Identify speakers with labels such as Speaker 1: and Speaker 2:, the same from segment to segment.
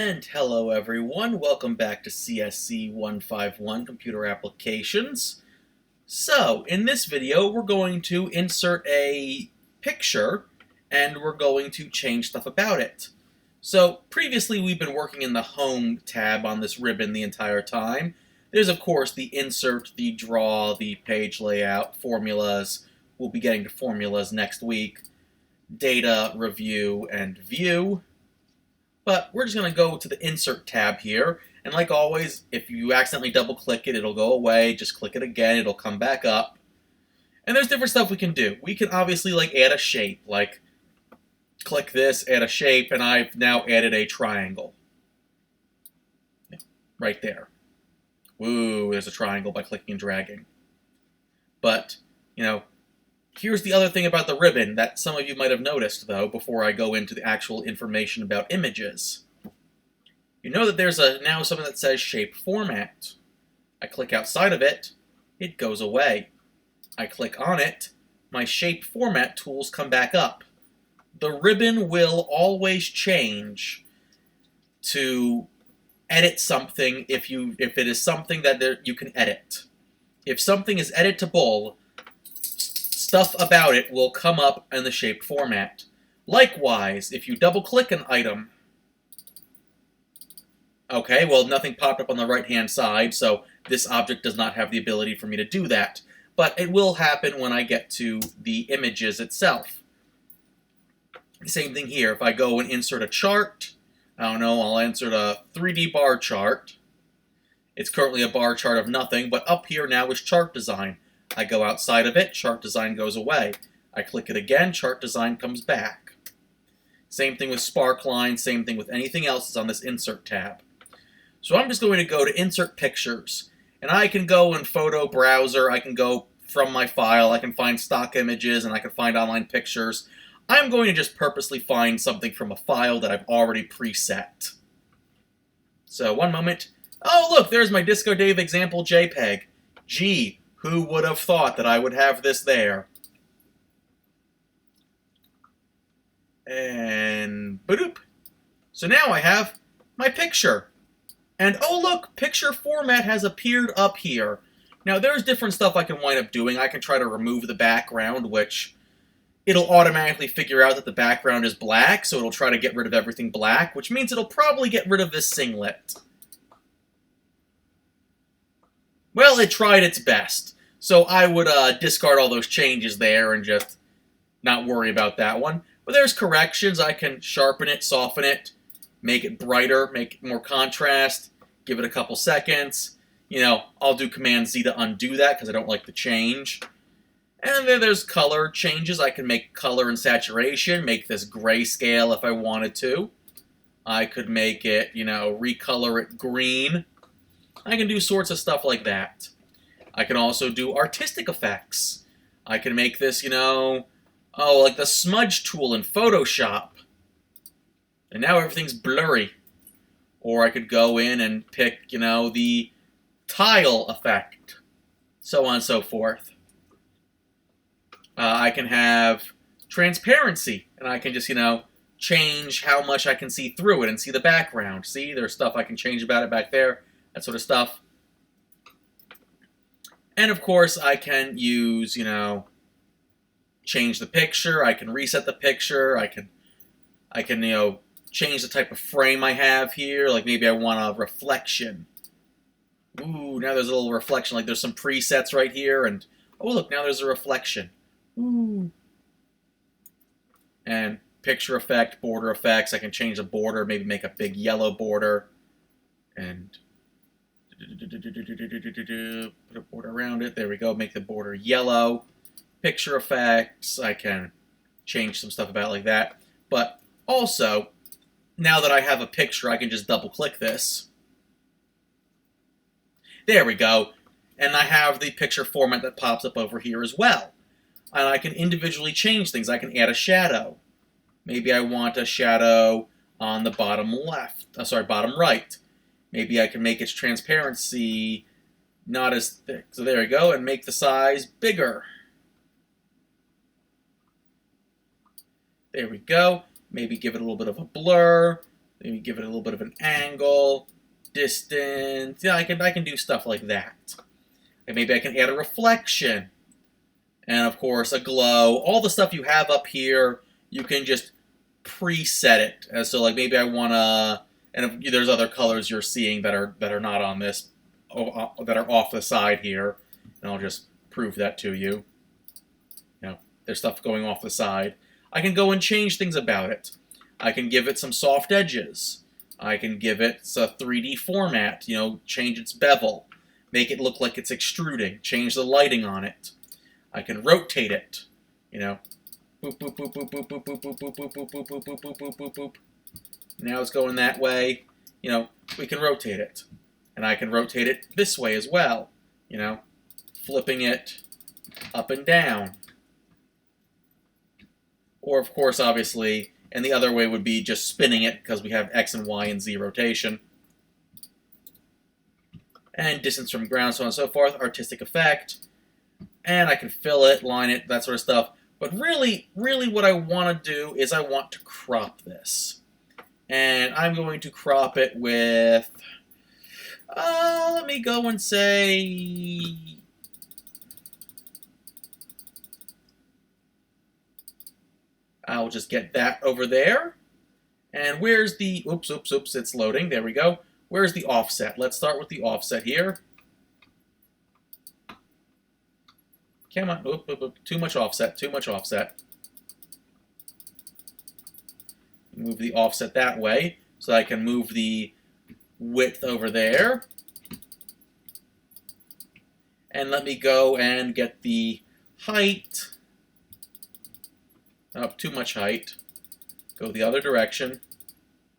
Speaker 1: And hello everyone, welcome back to CSC 151 Computer Applications. So, in this video we're going to insert a picture and we're going to change stuff about it. So, previously we've been working in the Home tab on this ribbon the entire time. There's of course the Insert, the Draw, the Page Layout, Formulas. We'll be getting to Formulas next week. Data, Review, and View. But we're just going to go to the Insert tab here, and like always, if you accidentally double-click it, it'll go away. Just click it again, it'll come back up. And there's different stuff we can do. We can obviously add a shape, like click this, add a shape, and I've now added a triangle. Right there. Woo, there's a triangle by clicking and dragging. But, here's the other thing about the ribbon that some of you might have noticed, though, before I go into the actual information about images. You know that there's now something that says Shape Format. I click outside of it, it goes away. I click on it, my Shape Format tools come back up. The ribbon will always change to edit something if it is something that you can edit. If something is editable, stuff about it will come up in the shape format. Likewise, if you double-click an item, okay, well, nothing popped up on the right-hand side, so this object does not have the ability for me to do that. But it will happen when I get to the images itself. Same thing here. If I go and insert a chart, I don't know, I'll insert a 3D bar chart. It's currently a bar chart of nothing, but up here now is chart design. I go outside of it, chart design goes away. I click it again, chart design comes back. Same thing with sparkline, same thing with anything else that's on this Insert tab. So I'm just going to go to Insert Pictures, and I can go in Photo Browser, I can go from my file, I can find stock images, and I can find online pictures. I'm going to just purposely find something from a file that I've already preset. So one moment. Oh look, there's my Disco Dave example JPEG. Gee. Who would have thought that I would have this there? And badoop. So now I have my picture. And oh look, picture format has appeared up here. Now there's different stuff I can wind up doing. I can try to remove the background, which it'll automatically figure out that the background is black, so it'll try to get rid of everything black, which means it'll probably get rid of this singlet. Well, it tried its best. So I would discard all those changes there and just not worry about that one. But there's corrections. I can sharpen it, soften it, make it brighter, make it more contrast, give it a couple seconds. I'll do Command-Z to undo that because I don't like the change. And then there's color changes. I can make color and saturation, make this grayscale if I wanted to. I could make it, recolor it green. I can do sorts of stuff like that. I can also do artistic effects. I can make this, like the smudge tool in Photoshop. And now everything's blurry. Or I could go in and pick, the tile effect. So on and so forth. I can have transparency. And I can just, change how much I can see through it and see the background. See, there's stuff I can change about it back there. That sort of stuff. And of course, I can use, change the picture. I can reset the picture. I can, change the type of frame I have here. Like maybe I want a reflection. Ooh, now there's a little reflection. Like there's some presets right here, and oh look, now there's a reflection. Ooh. And picture effect, border effects. I can change the border. Maybe make a big yellow border, and put a border around it. There we go. Make the border yellow. Picture effects. I can change some stuff about like that. But also, now that I have a picture, I can just double-click this. There we go. And I have the picture format that pops up over here as well. And I can individually change things. I can add a shadow. Maybe I want a shadow on the bottom left. Bottom right. Maybe I can make its transparency not as thick. So there we go, and make the size bigger. There we go. Maybe give it a little bit of a blur. Maybe give it a little bit of an angle, distance. Yeah, I can do stuff like that. And maybe I can add a reflection. And of course, a glow. All the stuff you have up here, you can just preset it. So like maybe I want to, and if there's other colors you're seeing that are not on this, that are off the side here, and I'll just prove that to you. There's stuff going off the side. I can go and change things about it. I can give it some soft edges. I can give it a 3D format, change its bevel, make it look like it's extruding, change the lighting on it. I can rotate it, boop, boop, boop, boop, boop, boop, boop, boop, boop, boop, boop, boop, boop, boop, boop, boop, boop, boop. Now it's going that way. We can rotate it. And I can rotate it this way as well, flipping it up and down. Or, of course, obviously, and the other way would be just spinning it because we have X and Y and Z rotation. And distance from ground, so on and so forth, artistic effect. And I can fill it, line it, that sort of stuff. But really what I want to do is I want to crop this. And I'm going to crop it with, let me go and say, I'll just get that over there. And where's the, oops, it's loading. There we go. Where's the offset? Let's start with the offset here. Come on, too much offset. Move the offset that way, so I can move the width over there. And let me go and get the height. Oh, too much height. Go the other direction.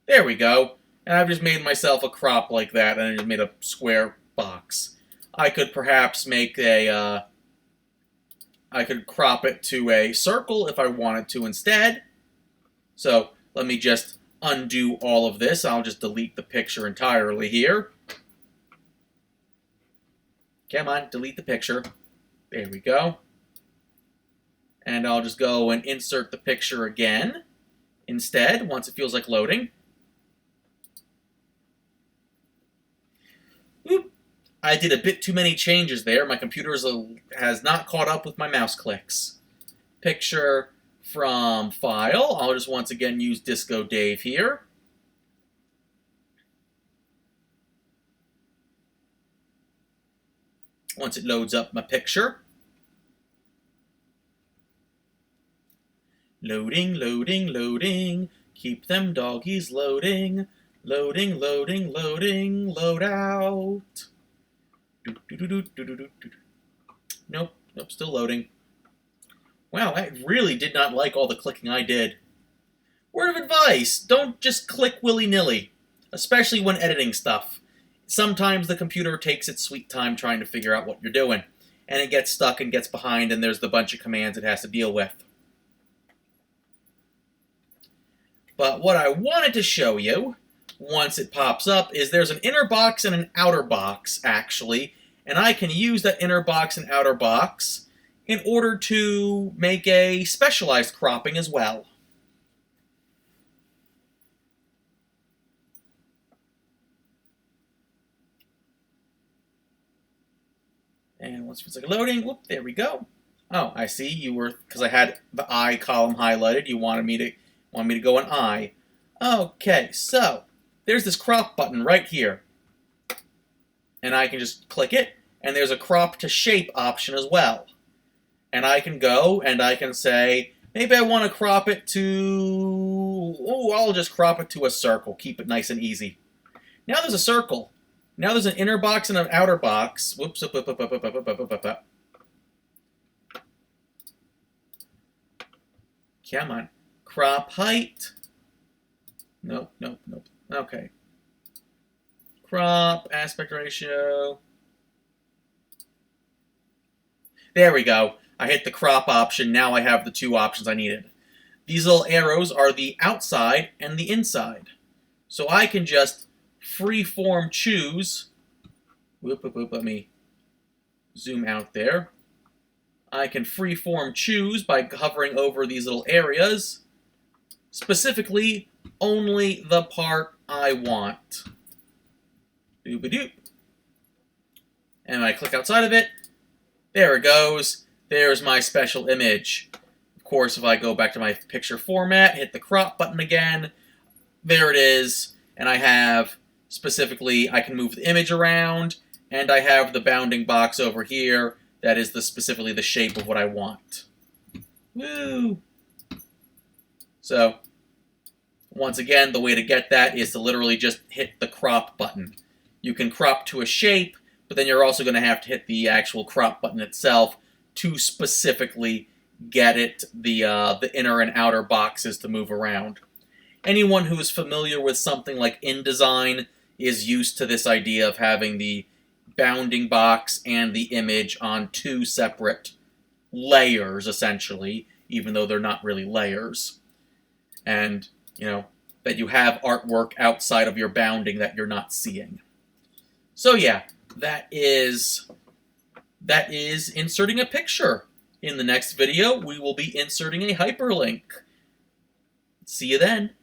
Speaker 1: There we go. And I've just made myself a crop like that, and I just made a square box. I could perhaps make a, I could crop it to a circle if I wanted to instead. So let me just undo all of this. I'll just delete the picture entirely here. Come on, delete the picture. There we go. And I'll just go and insert the picture again instead, once it feels like loading. Whoop. I did a bit too many changes there. My computer has not caught up with my mouse clicks. Picture from file. I'll just once again use Disco Dave here. Once it loads up my picture. Loading, loading, loading. Keep them doggies loading. Loading, loading, loading. Load out. Nope, still loading. Wow, I really did not like all the clicking I did. Word of advice, don't just click willy-nilly, especially when editing stuff. Sometimes the computer takes its sweet time trying to figure out what you're doing, and it gets stuck and gets behind, and there's the bunch of commands it has to deal with. But what I wanted to show you, once it pops up, is there's an inner box and an outer box, actually, and I can use that inner box and outer box in order to make a specialized cropping as well. And once it's like loading, whoop, there we go. Oh, I see you were, because I had the I column highlighted, you wanted me to go an I. Okay, so there's this crop button right here. And I can just click it, and there's a crop to shape option as well. And I can go and I can say, maybe I want to crop it to, I'll just crop it to a circle, keep it nice and easy. Now there's a circle. Now there's an inner box and an outer box. Whoops, up. Come on. Crop height. Nope. Okay. Crop, aspect ratio. There we go. I hit the crop option. Now I have the two options I needed. These little arrows are the outside and the inside. So I can just freeform choose. Let me zoom out there. I can freeform choose by hovering over these little areas. Specifically, only the part I want. Doop-a-doop. And when I click outside of it, there it goes. There's my special image. Of course, if I go back to my picture format, hit the crop button again, there it is. And I have, specifically, I can move the image around, and I have the bounding box over here that is specifically the shape of what I want. Woo! So, once again, the way to get that is to literally just hit the crop button. You can crop to a shape, but then you're also going to have to hit the actual crop button itself to specifically get it, the inner and outer boxes to move around. Anyone who is familiar with something like InDesign is used to this idea of having the bounding box and the image on two separate layers, essentially, even though they're not really layers. And, you know, that you have artwork outside of your bounding that you're not seeing. So yeah, that is inserting a picture. In the next video, we will be inserting a hyperlink. See you then.